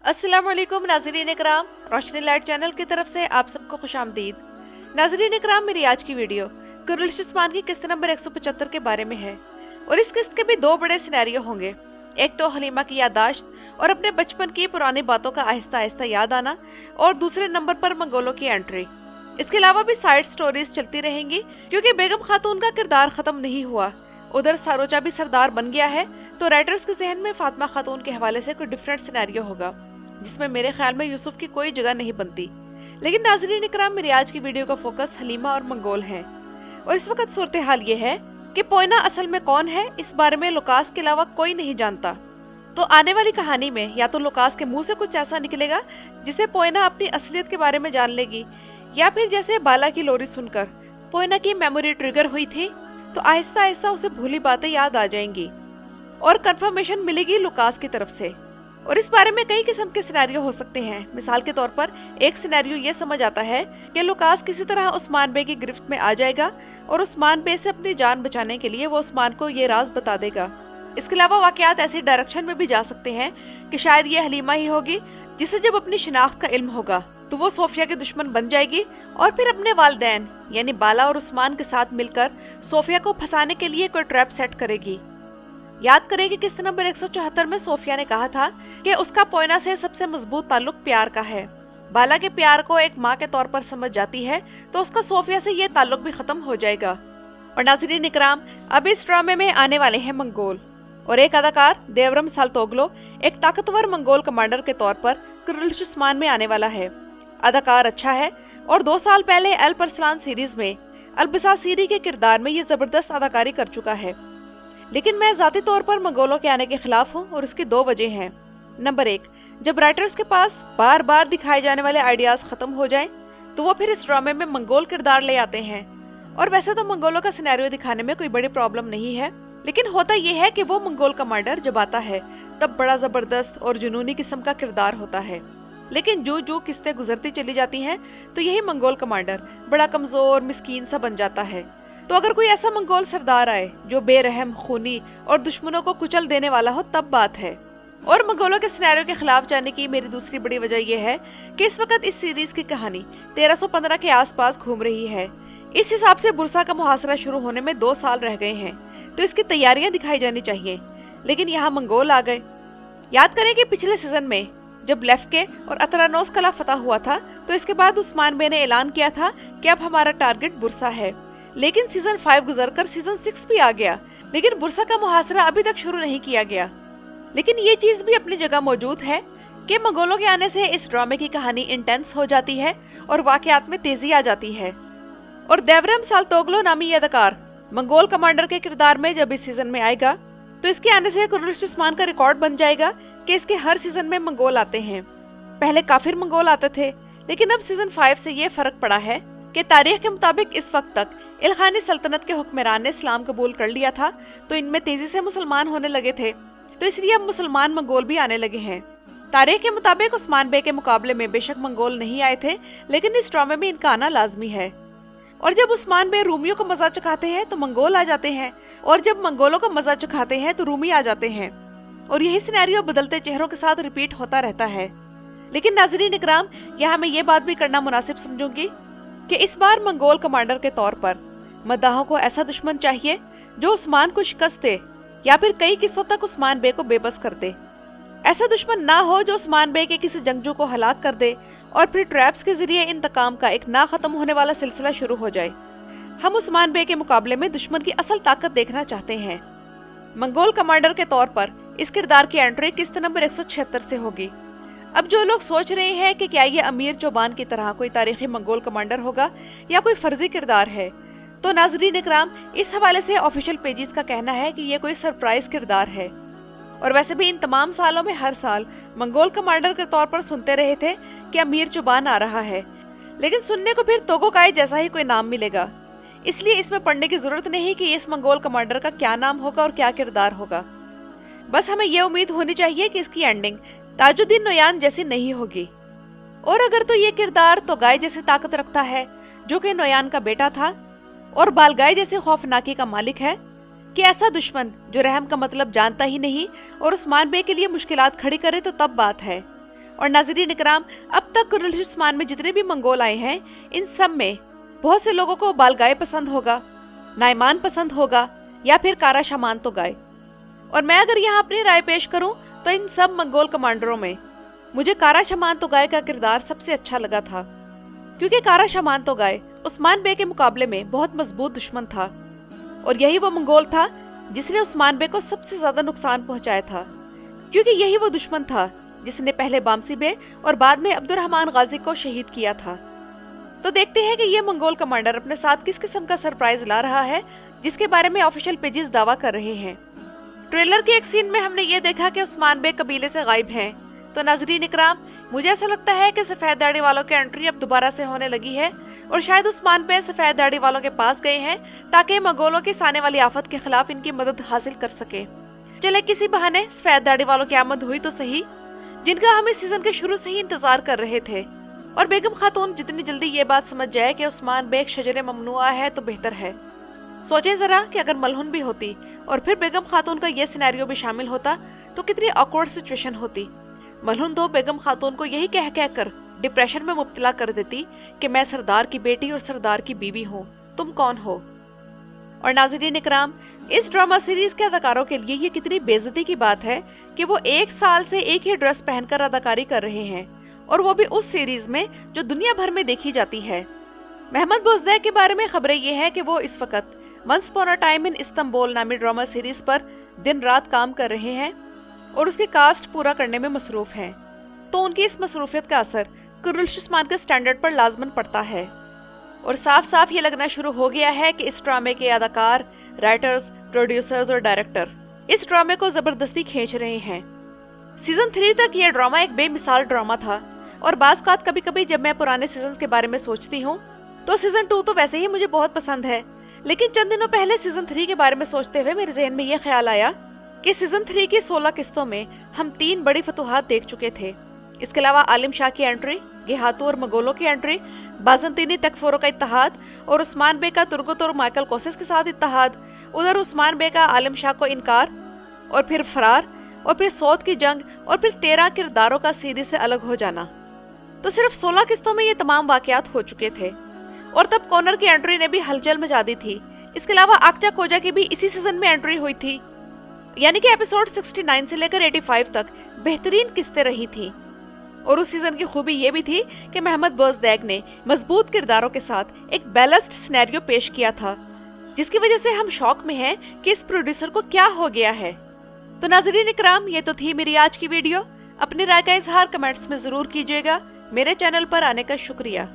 अस्सलाम वालेकुम नाज़रीन इकराम, रोशनी लाइट चैनल की तरफ से आप सबको खुशामदीद। नाज़रीन इकराम, मेरी आज की वीडियो कुरैश उस्मान की किस्त नंबर 175 के बारे में है और इस किस्त के भी दो बड़े सिनेरियो होंगे। एक तो हलीमा की याददाश्त और अपने बचपन की पुरानी बातों का आहिस्ता आहिस्ता याद आना, और दूसरे नंबर पर मंगोलों की एंट्री। इसके अलावा भी साइड स्टोरीज चलती रहेंगी क्योंकि बेगम खातून का किरदार खत्म नहीं हुआ। उधर सारोचा भी सरदार बन गया है, तो राइटर्स के जहन में फातिमा खातून के हवाले से कोई डिफरेंट सिनेरियो होगा जिसमें मेरे ख्याल में यूसुफ की कोई जगह नहीं बनती। लेकिन नाज़रीन इकराम, मेरी आज की वीडियो का फोकस हलीमा और मंगोल है और इस वक्त सूरत हाल ये है कि पोइना असल में कौन है, इस बारे में लुकास के अलावा कोई नहीं जानता। तो आने वाली कहानी में या तो लुकास के मुंह से कुछ ऐसा निकलेगा जिसे पोइना अपनी असलियत के बारे में जान लेगी, या फिर जैसे बाला की लोरी सुनकर पोइना की मेमोरी ट्रिगर हुई थी तो आहिस्ता आहिस्ता उसे भूली बातें याद आ जाएंगी और कंफर्मेशन मिलेगी लुकास की तरफ से। और इस बारे में कई किस्म के सिनेरियो हो सकते हैं। मिसाल के तौर पर एक सिनेरियो ये समझ आता है कि लुकास किसी तरह उस्मान बे की गिरफ्त में आ जाएगा और उस्मान बे से अपनी जान बचाने के लिए वो उस्मान को ये राज बता देगा। इसके अलावा वाकयात ऐसी डायरेक्शन में भी जा सकते हैं कि शायद ये हलीमा ही होगी जिसे जब अपनी शिनाख्त का इल्म होगा तो वो सोफिया के दुश्मन बन जाएगी और फिर अपने वालिदैन यानी बाला और उस्मान के साथ मिलकर सोफिया को फंसाने के लिए कोई ट्रैप सेट करेगी। याद करें कि किस्त नंबर 174 में सोफिया ने कहा था कि उसका पोइना से सबसे मजबूत ताल्लुक प्यार का है। बाला के प्यार को एक माँ के तौर पर समझ जाती है तो उसका सोफिया से ये ताल्लुक भी खत्म हो जाएगा। और नाज़रीन इकराम, अब इस ड्रामे में आने वाले हैं मंगोल और एक अदाकार देवरम साल्तोग्लो एक ताकतवर मंगोल कमांडर के तौर पर कुरैश उस्मान में आने वाला है। अदाकार अच्छा है और 2 साल पहले अल परसलान सीरीज में अलबिसा सीरी के किरदार में ये जबरदस्त अदाकारी कर चुका है। लेकिन मैं ज़ाती तौर पर मंगोलों के आने के खिलाफ हूँ और इसकी 2 वजह हैं। नंबर 1, जब राइटर्स के पास बार बार दिखाए जाने वाले आइडियाज खत्म हो जाएं, तो वो फिर इस ड्रामे में मंगोल किरदार ले आते हैं। और वैसे तो मंगोलों का सिनेरियो दिखाने में कोई बड़ी प्रॉब्लम नहीं है, लेकिन होता यह है कि वो मंगोल कमांडर जब आता है तब बड़ा जबरदस्त और जुनूनी किस्म का किरदार होता है। लेकिन जो जो किस्तें गुजरती चली जाती हैं तो यही मंगोल कमांडर बड़ा कमजोर मिस्कीन सा बन जाता है। तो अगर कोई ऐसा मंगोल सरदार आए जो बेरहम, खूनी और दुश्मनों को कुचल देने वाला हो तब बात है। और मंगोलों के सिनेरियो के खिलाफ जाने की मेरी दूसरी बड़ी वजह यह है कि इस वक्त इस सीरीज की कहानी 1315 के आसपास घूम रही है। इस हिसाब से बुरसा का मुहासरा शुरू होने में 2 साल रह गए हैं, तो इसकी तैयारियां दिखाई जानी चाहिए। लेकिन यहाँ मंगोल आ गए। याद करें कि पिछले सीजन में जब लेफ्के और अतरानोस कला फतह हुआ था तो इसके बाद उस्मान बे ने ऐलान किया था कि अब हमारा टारगेट बुरसा है। लेकिन सीजन 5 गुजरकर सीजन 6 भी आ गया, लेकिन बुरसा का मुहासरा अभी तक शुरू नहीं किया गया। लेकिन ये चीज भी अपनी जगह मौजूद है कि मंगोलों के आने से इस ड्रामे की कहानी इंटेंस हो जाती है और वाकयात में तेजी आ जाती है। और देवरम साल्तोग्लो नामी ये अदाकार मंगोल कमांडर के किरदार में जब इस सीजन में आएगा तो इसके आने से कुरैश उस्मान का रिकॉर्ड बन जाएगा कि इसके हर सीजन में मंगोल आते हैं। पहले काफिर मंगोल आते थे, लेकिन अब सीजन 5 से ये फर्क पड़ा है कि तारीख के मुताबिक इस वक्त तक इल्खानी सल्तनत के हुक्मरान ने इस्लाम कबूल कर लिया था, तो इनमें तेजी से मुसलमान होने लगे थे, तो इसलिए अब मुसलमान मंगोल भी आने लगे हैं। तारीख के मुताबिक उस्मान बे के मुकाबले में बेशक मंगोल नहीं आए थे, लेकिन इस ड्रामे में इनका आना लाजमी है। और जब उस्मान बे रूमियों को मजा चखाते हैं तो मंगोल आ जाते हैं, और जब मंगोलों को मजा चखाते हैं तो रूमी आ जाते हैं, और यही सिनेरियो बदलते चेहरों के साथ रिपीट होता रहता है। लेकिन नाज़रीन इकराम, यहाँ मैं ये बात भी करना मुनासिब समझूंगी कि इस बार मंगोल कमांडर के तौर पर मद्दाहों को ऐसा दुश्मन चाहिए जो उस्मान को शिकस्त दे या फिर कई किस्तों तक उस्मान बे को बेबस कर दे। ऐसा दुश्मन ना हो जो उस्मान बे के किसी जंगजू को हलाक कर दे और फिर ट्रैप्स के जरिए इंतकाम का एक ना खत्म होने वाला सिलसिला शुरू हो जाए। हम उस्मान बे के मुकाबले में दुश्मन की असल ताकत देखना चाहते हैं। मंगोल कमांडर के तौर पर इस किरदार की एंट्री किस्त नंबर 176 से होगी। अब जो लोग सोच रहे हैं कि क्या ये अमीर चौबान की तरह कोई तारीखी मंगोल कमांडर होगा या कोई फर्जी किरदार है, तो नाज़रीन इकराम, इस हवाले से ऑफिशियल पेजेस का कहना है कि ये कोई सरप्राइज किरदार है। और वैसे भी इन तमाम सालों में हर साल मंगोल कमांडर के तौर पर सुनते रहे थे कि अमीर चौबान आ रहा है, लेकिन सुनने को फिर तोगोकाई जैसा ही कोई नाम मिलेगा। इसलिए इसमें पढ़ने की जरूरत नहीं कि इस मंगोल कमांडर का क्या नाम होगा और क्या किरदार होगा। बस हमें यह उम्मीद होनी चाहिए कि इसकी एंडिंग ताजुद्दीन नोयान जैसी नहीं होगी। और अगर तो ये किरदार तोगाई जैसी ताकत रखता है जो कि नोयान का बेटा था और बालगाई जैसे खौफनाकी का मालिक है, कि ऐसा दुश्मन जो रहम का मतलब जानता ही नहीं और उस्मान बे के लिए मुश्किलात खड़ी करे, तो तब बात है। और नाज़रीन इकराम, अब तक कुर्रतुल उस्मान में जितने भी मंगोल आए हैं, इन सब में बहुत से लोगों को बालगाय पसंद होगा, नाइमान पसंद होगा, या फिर कारा शमान तो गाय। और मैं अगर यहाँ अपनी राय पेश करूँ तो इन सब मंगोल कमांडरों में मुझे कारा शमान तो गाय का किरदार सबसे अच्छा लगा था, क्योंकि कारा शमान तो गाय उस्मान बे के मुकाबले में बहुत मजबूत दुश्मन था, और यही वो मंगोल था जिसने उस्मान बे को सबसे ज्यादा नुकसान पहुंचाया था, क्योंकि यही वो दुश्मन था जिसने पहले बामसी बे और बाद में अब्दुर्रहमान गाजी को शहीद किया था। तो देखते हैं कि ये मंगोल कमांडर अपने साथ किस किस्म का सरप्राइज ला रहा है, जिसके बारे में ऑफिशियल पेजेस दावा कर रहे हैं। ट्रेलर के एक सीन में हमने ये देखा कि उस्मान बे कबीले से गायब हैं। तो नाज़रीन इकराम, मुझे ऐसा लगता है कि सफेद दाढ़ी वालों की एंट्री अब दोबारा से होने लगी है, और शायद उस्मान बे सफेद दाढ़ी वालों के पास गए हैं ताकि मंगोलों की आने वाली आफत के खिलाफ इनकी मदद हासिल कर सके। चले किसी बहाने सफेद दाढ़ी वालों की आमद हुई तो सही, जिनका हम इस सीजन के शुरू से ही इंतजार कर रहे थे। और बेगम खातून जितनी जल्दी ये बात समझ जाए कि उस्मान बे एक शजरे ममनुआ है तो बेहतर है। सोचे जरा कि अगर मलहुन भी होती और फिर बेगम खातून का ये सिनेरियो भी शामिल होता तो कितनी ऑकवर्ड सिचुएशन होती। मलहुन तो बेगम खातून को यही कह कह कर डिप्रेशन में मुब्तला कर देती कि मैं सरदार की बेटी और सरदार की बीवी हूँ, तुम कौन हो। और नाज़रीन इकराम, इस ड्रामा सीरीज के अदाकारों के लिए ये कितनी बेइज्जती की बात है कि वो 1 साल से एक ही ड्रेस पहनकर अदाकारी कर रहे हैं, और वो भी उस सीरीज में जो दुनिया भर में देखी जाती है। महमद बोजदैक के बारे में खबरें ये हैं कि वो इस वक्त once upon a time in Istanbul नामी ड्रामा सीरीज पर दिन रात काम कर रहे हैं और उसके कास्ट पूरा करने में मसरूफ हैं। तो उनकी इस मसरूफियत का असर कुर्रतुल उस्मान के स्टैंडर्ड पर लाजमन पड़ता है, और साफ साफ ये लगना शुरू हो गया है कि इस ड्रामे के अदाकार, राइटर्स, प्रोड्यूसर्स और डायरेक्टर इस ड्रामे को जबरदस्ती खींच रहे हैं। सीजन 3 तक ये ड्रामा एक बेमिसाल ड्रामा था, और बाज़ कभी कभी जब मैं पुराने सीजन के बारे में सोचती हूँ तो सीजन 2 तो वैसे ही मुझे बहुत पसंद है, लेकिन चंद दिनों पहले सीजन 3 के बारे में सोचते हुए मेरे जहन में ये ख्याल आया कि सीजन 3 की 16 किस्तों में हम 3 बड़ी फतूहात देख चुके थे। इसके अलावा आलिम शाह की एंट्री, गेहातू और मंगोलों की एंट्री, बाज़ंतीनी तकफुरों का इत्तेहाद और उस्मान बे का तुर्गुत और माइकल कोसिस के साथ इत्तेहाद, उधर उस्मान बे का आलिम शाह को इनकार और फिर फरार, और फिर सौद की जंग, और फिर 13 किरदारों का सीरीज से अलग हो जाना। तो सिर्फ 16 किस्तों में ये तमाम वाकयात हो चुके थे, और तब कॉनर की एंट्री ने भी हलचल मचा दी थी। इसके अलावा आक्चा कोजा की भी इसी सीजन में एंट्री हुई थी, यानी कि एपिसोड 69 से लेकर 85 तक बेहतरीन किस्तें रही थी। और उस सीजन की खूबी ये भी थी कि महमद बोजदैक ने मजबूत किरदारों के साथ एक बैलेंस्ड सिनेरियो पेश किया था, जिसकी वजह से हम शौक में हैं कि इस प्रोड्यूसर को क्या हो गया है। तो नाज़रीन इकराम, ये तो थी मेरी आज की वीडियो। अपनी राय का इजहार कमेंट्स में ज़रूर कीजिएगा। मेरे चैनल पर आने का शुक्रिया।